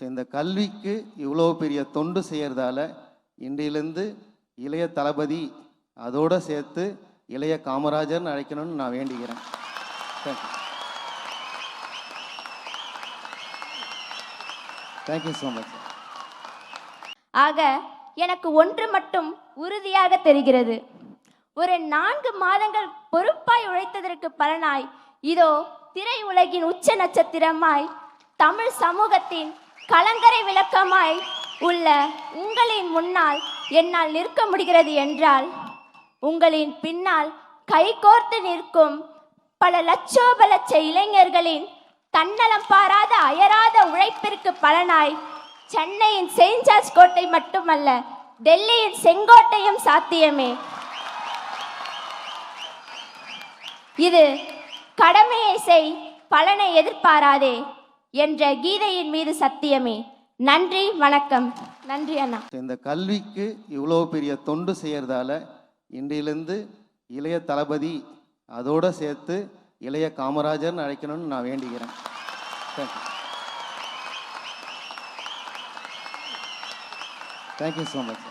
இந்த கல்விக்கு இவ்வளோ பெரிய தொண்டு செய்கிறதால இன்றையிலேருந்து இளைய தளபதி அதோடு சேர்த்து இளைய காமராஜர்னு அழைக்கணும்னு நான் வேண்டிக்கிறேன். தேங்க்யூ. Thank you so much. ஆக எனக்கு ஒன்று மட்டும் உறுதியாக தெரிகிறது. ஒரு 4 மாதங்கள் பொறுப்பாய் உழைத்ததற்கு பலனாய் இதோ திரை உலகின் உச்ச நட்சத்திரமாய் தமிழ் சமூகத்தின் கலங்கரை விளக்கமாய் உள்ள உங்களின் முன்னால் என்னால் நிற்க முடிகிறது என்றால் உங்களின் பின்னால் கைகோர்த்து நிற்கும் பல லட்சோப லட்ச இளைஞர்களின் தன்னலம் பாராத அயராத உழைப்பிற்கு பலனாய் சென்னையின் செயின்ட் ஜார்ஜ் கோட்டை மட்டுமல்ல, டெல்லியின் செங்கோட்டையும் சாத்தியமே. இது கடமையை செய், பலனை எதிர்பாராதே என்ற கீதையின் மீது சத்தியமே. நன்றி, வணக்கம். நன்றி அண்ணா. இந்த கல்விக்கு இவ்வளோ பெரிய தொண்டு செய்கிறதால இன்றையிலேருந்து இளைய தளபதி அதோடு சேர்த்து இளைய காமராஜர்னு அழைக்கணும்னு நான் வேண்டிக்கிறேன். தேங்க்யூ. Thank you so much.